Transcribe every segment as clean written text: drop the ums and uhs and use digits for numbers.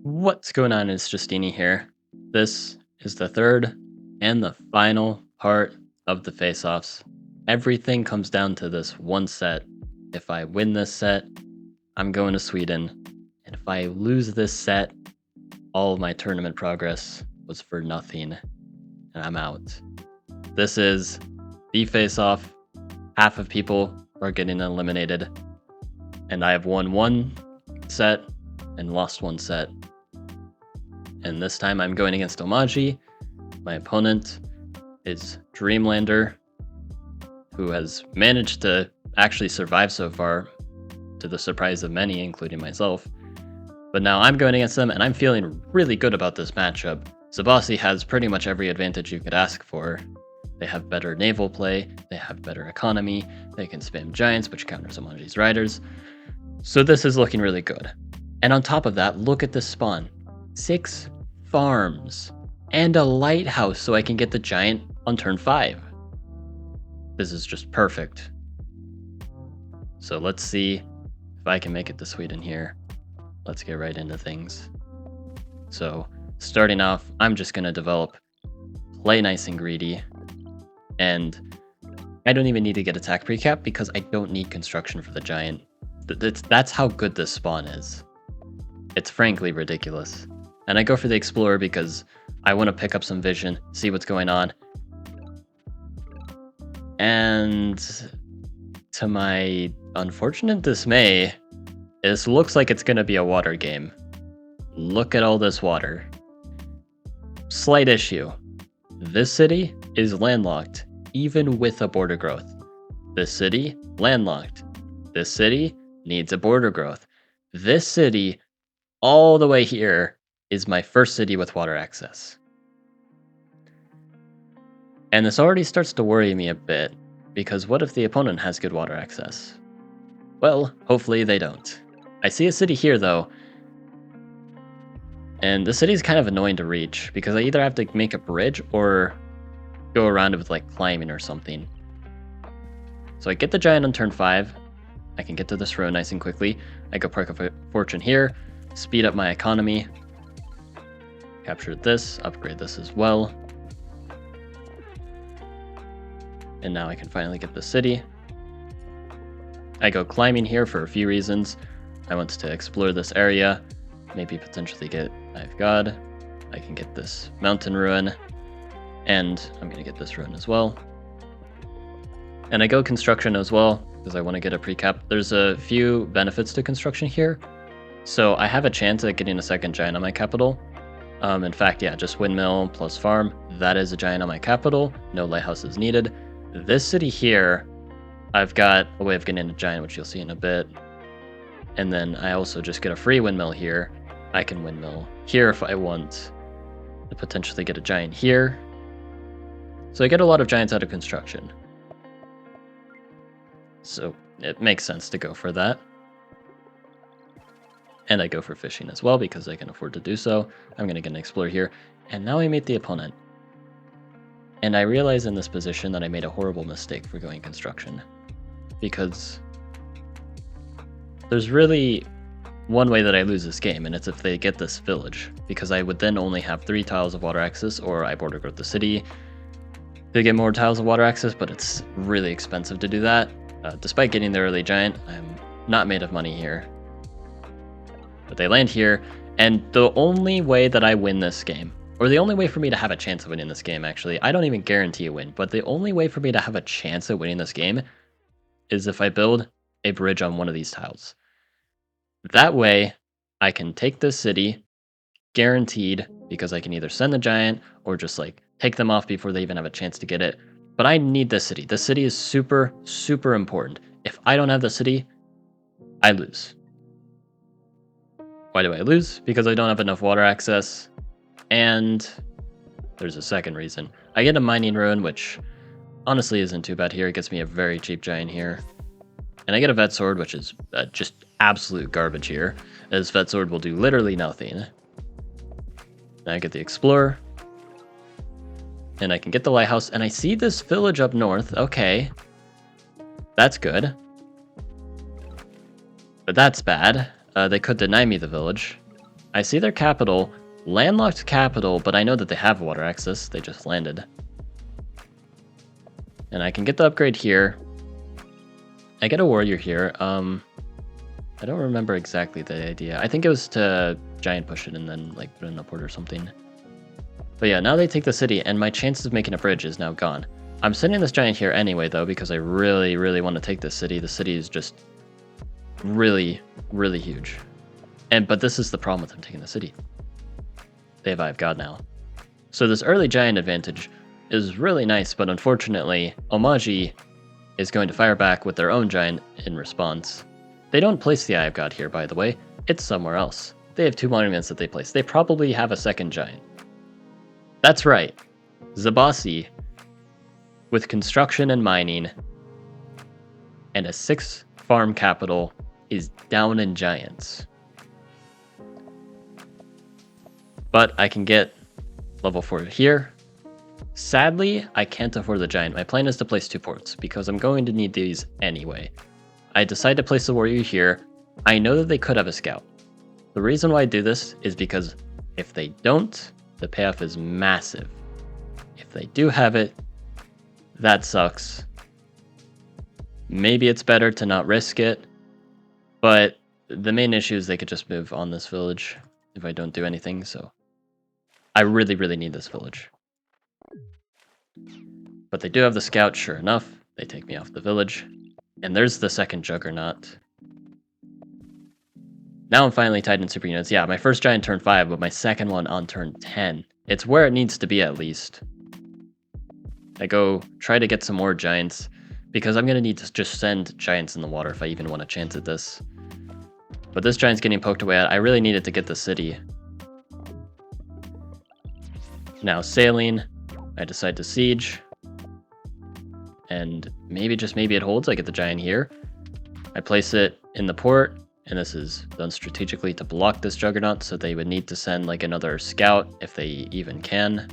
What's going on? It's Justeeni here. This is the third and the final part of the face-offs. Everything comes down to this one set. If I win this set, I'm going to Sweden. And if I lose this set, all of my tournament progress was for nothing. And I'm out. This is the face-off. Half of people are getting eliminated. And I have won one set and lost one set. And this time I'm going against Omaji. My opponent is Dreamlander, who has managed to actually survive so far, to the surprise of many, including myself. But now I'm going against them, and I'm feeling really good about this matchup. Zabasi has pretty much every advantage you could ask for. They have better naval play, they have better economy, they can spam giants, which counters Omaji's riders. So this is looking really good. And on top of that, look at this spawn. 6 farms and a lighthouse so I can get the giant on turn 5. This is just perfect. So let's see if I can make it to Sweden here. Let's get right into things. So starting off, I'm just going to develop, play nice and greedy, and I don't even need to get attack precap because I don't need construction for the giant. That's how good this spawn is. It's frankly ridiculous. And I go for the Explorer because I want to pick up some vision, see what's going on. And to my unfortunate dismay, this looks like it's going to be a water game. Look at all this water. Slight issue. This city is landlocked, even with a border growth. This city, landlocked. This city needs a border growth. This city, all the way here, is my first city with water access. And this already starts to worry me a bit, because what if the opponent has good water access? Well, hopefully they don't. I see a city here though, and the city is kind of annoying to reach, because I either have to make a bridge or go around it with like climbing or something. So I get the giant on turn 5, I can get to this row nice and quickly, I go Park of Fortune here, speed up my economy, capture this, upgrade this as well. And now I can finally get the city. I go climbing here for a few reasons. I want to explore this area, maybe potentially get Knife God. I can get this mountain ruin, and I'm going to get this ruin as well. And I go construction as well, because I want to get a precap. There's a few benefits to construction here. So I have a chance at getting a second giant on my capital. In fact, yeah, just windmill plus farm. That is a giant on my capital. No lighthouses needed. This city here, I've got a way of getting a giant, which you'll see in a bit. And then I also just get a free windmill here. I can windmill here if I want to potentially get a giant here. So I get a lot of giants out of construction. So it makes sense to go for that. And I go for fishing as well because I can afford to do so. I'm going to get an explorer here. And now I meet the opponent. And I realize in this position that I made a horrible mistake for going construction. Because there's really one way that I lose this game, and it's if they get this village. Because I would then only have 3 tiles of water access, or I border growth the city to get more tiles of water access, but it's really expensive to do that. Despite getting the early giant, I'm not made of money here. But they land here, and the only way that I win this game, or the only way for me to have a chance of winning this game, actually, I don't even guarantee a win, but the only way for me to have a chance at winning this game is if I build a bridge on one of these tiles. That way, I can take this city, guaranteed, because I can either send the giant or just like take them off before they even have a chance to get it. But I need this city. This city is super, super important. If I don't have the city, I lose. Why do I lose? Because I don't have enough water access. And there's a second reason. I get a mining ruin, which honestly isn't too bad here. It gets me a very cheap giant here. And I get a vet sword, which is just absolute garbage here, as vet sword will do literally nothing. Now I get the explorer. And I can get the lighthouse, and I see this village up north. Okay. That's good. But that's bad. They could deny me the village. I see their capital, landlocked capital, but I know that they have water access. They just landed. And I can get the upgrade here. I get a warrior here. I don't remember exactly the idea. I think it was to giant push it and then like put an upward or something. But yeah, now they take the city, and my chances of making a bridge is now gone. I'm sending this giant here anyway, though, because I really, really want to take this city. The city is just really, really huge. But this is the problem with them taking the city. They have Eye of God now. So this early giant advantage is really nice, but unfortunately, Omaji is going to fire back with their own giant in response. They don't place the Eye of God here, by the way. It's somewhere else. They have 2 monuments that they place. They probably have a second giant. That's right. Zabasi, with construction and mining, and a 6 farm capital, is down in giants. But I can get level 4 here. Sadly, I can't afford the giant. My plan is to place 2 ports, because I'm going to need these anyway. I decide to place the warrior here. I know that they could have a scout. The reason why I do this is because if they don't, the payoff is massive. If they do have it, that sucks. Maybe it's better to not risk it, but the main issue is they could just move on this village if I don't do anything, so I really, really need this village. But they do have the scout, sure enough. They take me off the village. And there's the second juggernaut. Now I'm finally tied in super units. Yeah, my first giant turn 5, but my second one on turn 10. It's where it needs to be at least. I go try to get some more giants, because I'm going to need to just send giants in the water if I even want a chance at this. But this giant's getting poked away at. I really needed to get the city. Now sailing, I decide to siege. And maybe, just maybe it holds. I get the giant here. I place it in the port, and this is done strategically to block this juggernaut, so they would need to send like another scout if they even can.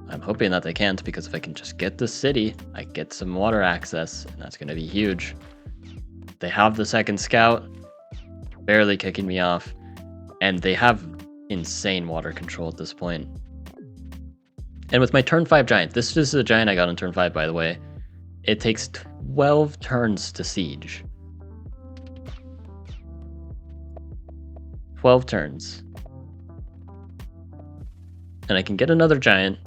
I'm hoping that they can't, because if I can just get the city, I get some water access, and that's going to be huge. They have the second scout, barely kicking me off, and they have insane water control at this point. And with my turn 5 giant, this is a giant I got on turn 5, by the way. It takes 12 turns to siege. 12 turns. And I can get another giant.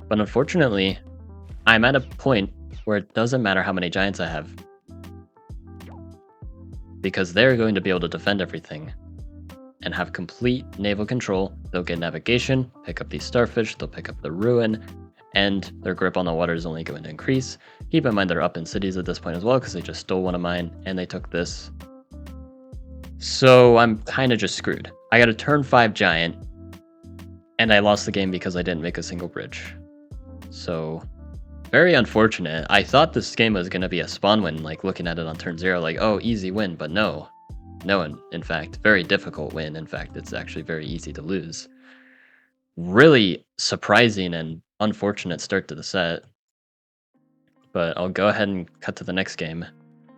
But unfortunately, I'm at a point where it doesn't matter how many giants I have. Because they're going to be able to defend everything. And have complete naval control. They'll get navigation, pick up these starfish, they'll pick up the ruin, and their grip on the water is only going to increase. Keep in mind they're up in cities at this point as well, because they just stole one of mine, and they took this. So I'm kind of just screwed. I got a turn 5 giant, and I lost the game because I didn't make a single bridge. So, very unfortunate. I thought this game was going to be a spawn win, like looking at it on turn 0, like, oh, easy win, but no. No, in fact, very difficult win. In fact, it's actually very easy to lose. Really surprising and unfortunate start to the set. But I'll go ahead and cut to the next game.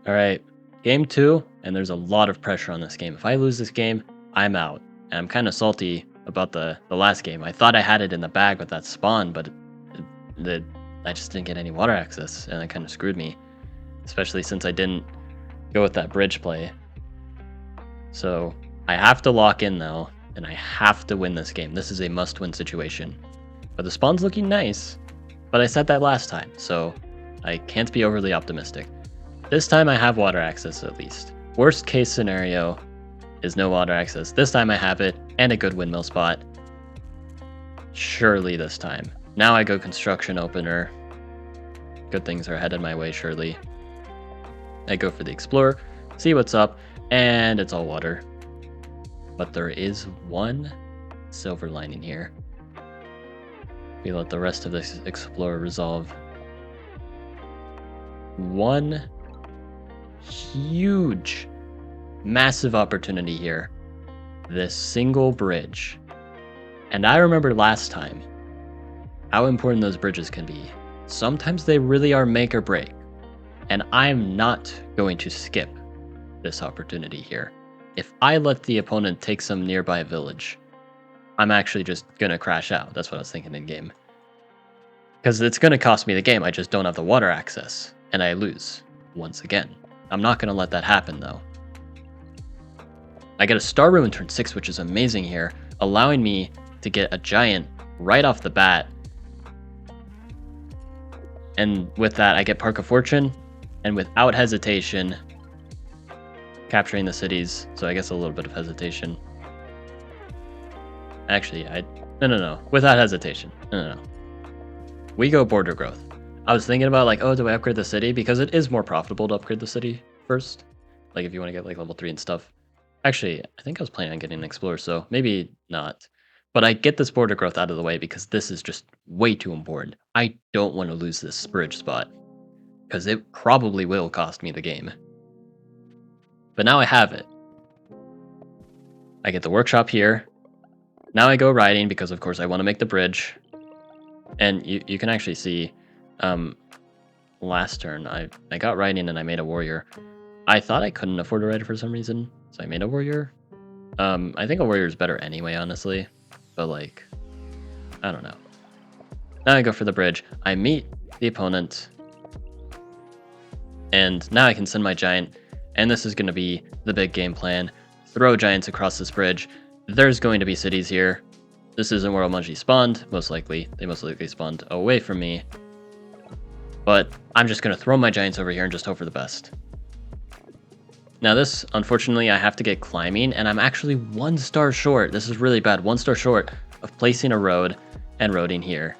Alright, game 2, and there's a lot of pressure on this game. If I lose this game, I'm out. And I'm kind of salty about the last game. I thought I had it in the bag with that spawn, but I just didn't get any water access, and it kind of screwed me. Especially since I didn't go with that bridge play. So I have to lock in though, and I have to win this game. This is a must-win situation. But the spawn's looking nice, but I said that last time, so I can't be overly optimistic. This time I have water access at least. Worst case scenario is no water access. This time I have it, and a good windmill spot. Surely this time. Now I go construction opener. Good things are headed my way, surely. I go for the explorer, see what's up, and it's all water. But there is one silver lining here. We let the rest of this explorer resolve. One huge, massive opportunity here. This single bridge. And I remember last time how important those bridges can be. Sometimes they really are make or break. And I'm not going to skip this opportunity here. if I let the opponent take some nearby village, I'm actually just gonna crash out. That's what I was thinking in game. Because it's gonna cost me the game, I just don't have the water access, and I lose once again. I'm not gonna let that happen though. I get a Star Ruin turn 6, which is amazing here, allowing me to get a giant right off the bat. And with that, I get Park of Fortune, and without hesitation, capturing the cities. So I guess a little bit of hesitation. Actually, no. Without hesitation. No. We go border growth. I was thinking about like, oh, do I upgrade the city? Because it is more profitable to upgrade the city first. Like if you want to get like level 3 and stuff. Actually, I think I was planning on getting an Explorer, so maybe not. But I get this border growth out of the way because this is just way too important. I don't want to lose this bridge spot. Because it probably will cost me the game. But now I have it. I get the workshop here. Now I go riding because of course I want to make the bridge. And you can actually see last turn I got riding and I made a warrior. I thought I couldn't afford a rider for some reason, so I made a warrior. I think a warrior is better anyway, honestly. But like, I don't know. Now I go for the bridge. I meet the opponent. And now I can send my giant. And this is going to be the big game plan. Throw giants across this bridge. There's going to be cities here. This isn't where Omaji spawned, most likely. They most likely spawned away from me. But I'm just going to throw my giants over here and just hope for the best. Now this, unfortunately, I have to get climbing, and I'm actually 1 star short. This is really bad. 1 star short of placing a road and roading here.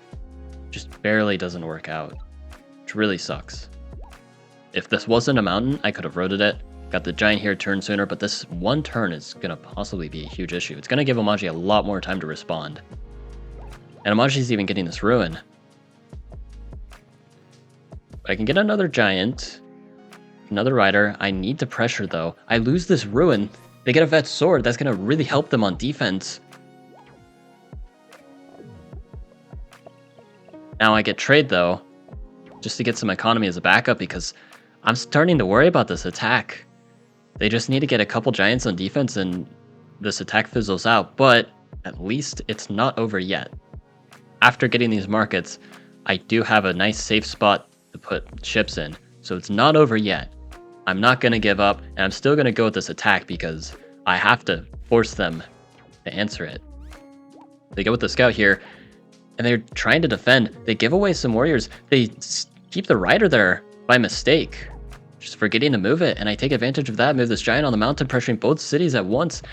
Just barely doesn't work out, which really sucks. If this wasn't a mountain, I could have roaded it. Got the giant here turn sooner, but this 1 turn is going to possibly be a huge issue. It's going to give Omaji a lot more time to respond. And Omaji's even getting this ruin. I can get another giant, another rider. I need to pressure though. I lose this ruin. They get a vet sword. That's going to really help them on defense. Now I get trade though, just to get some economy as a backup because I'm starting to worry about this attack. They just need to get a couple giants on defense and this attack fizzles out, but at least it's not over yet. After getting these markets, I do have a nice safe spot to put ships in, so it's not over yet. I'm not going to give up, and I'm still going to go with this attack because I have to force them to answer it. They go with the scout here, and they're trying to defend. They give away some warriors. They keep the rider there by mistake, just forgetting to move it, and I take advantage of that, move this giant on the mountain, pressuring both cities at once.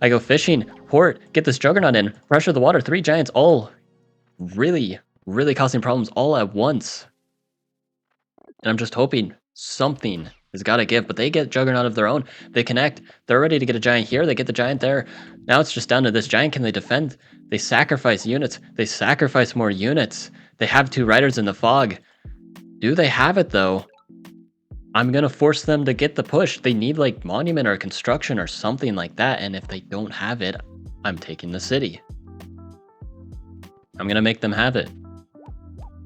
I go fishing, port, get this juggernaut in, pressure the water, 3 giants, all really causing problems all at once. And I'm just hoping something has got to give, but they get juggernaut of their own. They connect. They're ready to get a giant here. They get the giant there. Now it's just down to this giant. Can they defend? They sacrifice units. They sacrifice more units. They have 2 riders in the fog. Do they have it though? I'm going to force them to get the push. They need like monument or construction or something like that. And if they don't have it, I'm taking the city. I'm going to make them have it.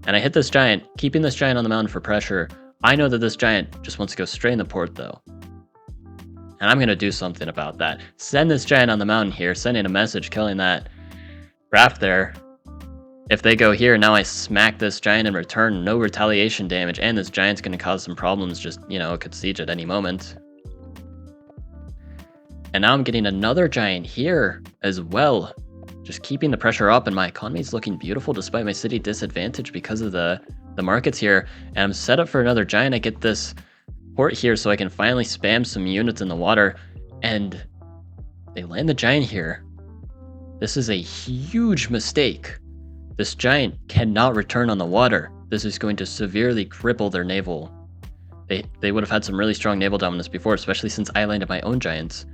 And I hit this giant, keeping this giant on the mountain for pressure. I know that this giant just wants to go straight in the port though. And I'm going to do something about that. Send this giant on the mountain here, sending a message, killing that raft there. If they go here, now I smack this giant in return, no retaliation damage, and this giant's going to cause some problems, just, you know, it could siege at any moment. And now I'm getting another giant here as well. Just keeping the pressure up, and my economy is looking beautiful despite my city disadvantage because of the markets here. And I'm set up for another giant. I get this port here so I can finally spam some units in the water. And they land the giant here. This is a huge mistake. This giant cannot return on the water. This is going to severely cripple their naval. They would have had some really strong naval dominance before, especially since I landed my own giants.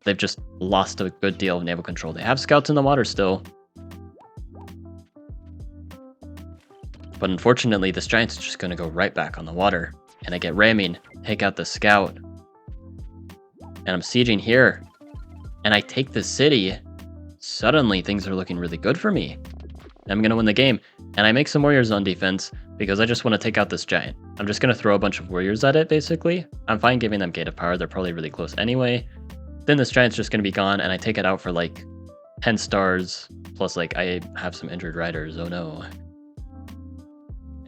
They've just lost a good deal of naval control. They have scouts in the water still. But unfortunately, this giant's just going to go right back on the water. And I get ramming, take out the scout. And I'm sieging here. And I take the city. Suddenly, things are looking really good for me. I'm going to win the game. And I make some warriors on defense because I just want to take out this giant. I'm just going to throw a bunch of warriors at it, basically. I'm fine giving them gate of power. They're probably really close anyway. then this giant's just going to be gone, and I take it out for like 10 stars, plus like I have some injured riders, oh no.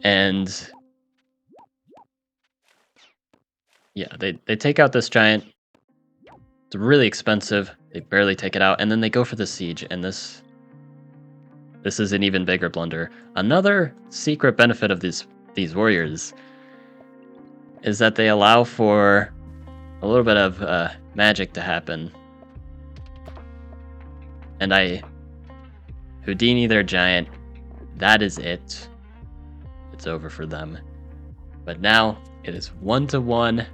And yeah, they take out this giant. It's really expensive. They barely take it out, and then they go for the siege, and this is an even bigger blunder. Another secret benefit of these warriors is that they allow for a little bit of magic to happen. And I Houdini their giant. That is it. It's over for them. But now it is 1-1,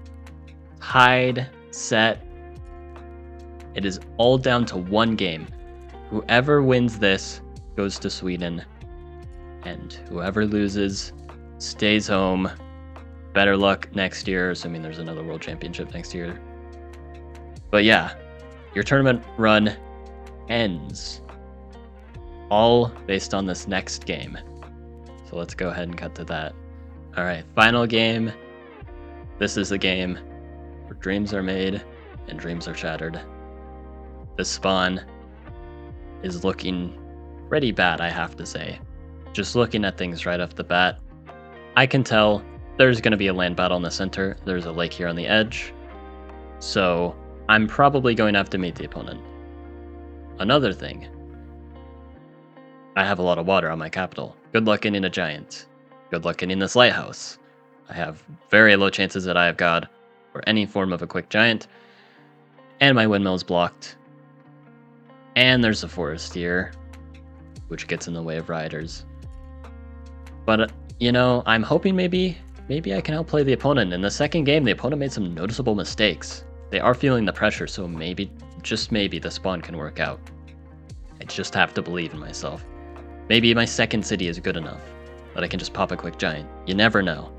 tied, set. It is all down to one game. Whoever wins this goes to Sweden, and whoever loses stays home. Better luck next year, assuming there's another World Championship next year. But yeah, your tournament run ends all based on this next game. So let's go ahead and cut to that. All right, final game. This is the game where dreams are made and dreams are shattered. This spawn is looking pretty bad, I have to say. Just looking at things right off the bat, I can tell there's going to be a land battle in the center. There's a lake here on the edge. So I'm probably going to have to meet the opponent. Another thing, I have a lot of water on my capital. Good luck getting a giant. Good luck getting this lighthouse. I have very low chances that I have God or any form of a quick giant. And my windmill is blocked. And there's a forest here, which gets in the way of riders. But, you know, I'm hoping maybe I can outplay the opponent. In the second game, the opponent made some noticeable mistakes. They are feeling the pressure, so maybe, just maybe, the spawn can work out. I just have to believe in myself. Maybe my second city is good enough that I can just pop a quick giant. You never know.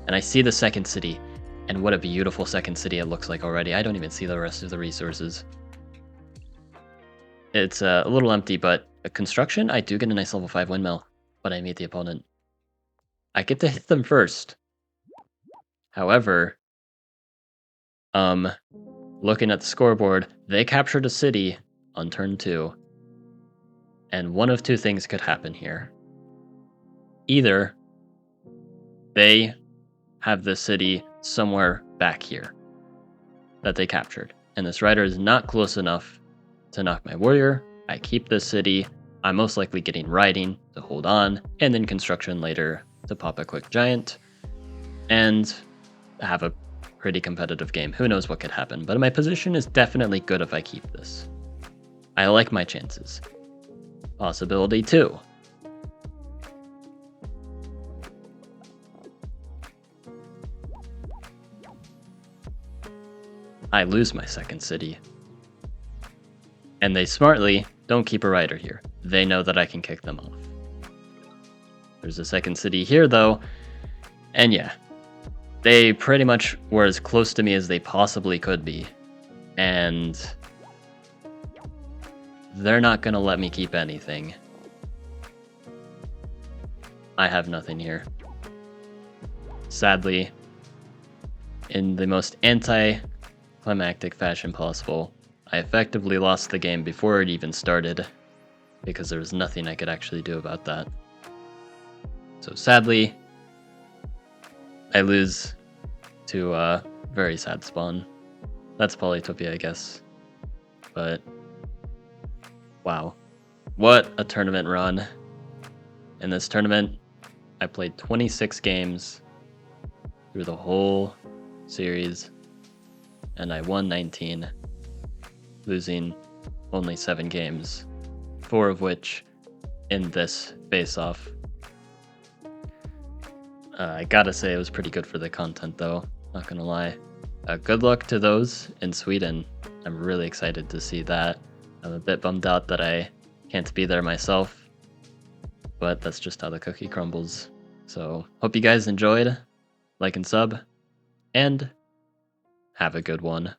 And I see the second city, and what a beautiful second city it looks like already. I don't even see the rest of the resources. It's a little empty, but a construction, I do get a nice level 5 windmill, but I meet the opponent. I get to hit them first. However, looking at the scoreboard, they captured a city on turn 2. And one of two things could happen here. Either they have the city somewhere back here that they captured, and this rider is not close enough to knock my warrior. I keep this city. I'm most likely getting riding to hold on, and then construction later to pop a quick giant, and have a pretty competitive game. Who knows what could happen, but my position is definitely good if I keep this. I like my chances. Possibility 2. I lose my second city. And they smartly don't keep a rider here. They know that I can kick them off. There's a second city here though, and yeah, they pretty much were as close to me as they possibly could be, and they're not gonna let me keep anything. I have nothing here. Sadly, in the most anti-climactic fashion possible, I effectively lost the game before it even started, because there was nothing I could actually do about that. So sadly, I lose to a very sad spawn. That's Polytopia, I guess. But wow, what a tournament run. In this tournament, I played 26 games through the whole series, and I won 19, losing only 7 games, 4 of which in this face-off. I gotta say it was pretty good for the content though, not gonna lie. Good luck to those in Sweden. I'm really excited to see that. I'm a bit bummed out that I can't be there myself, but that's just how the cookie crumbles. So hope you guys enjoyed. Like and sub, and have a good one.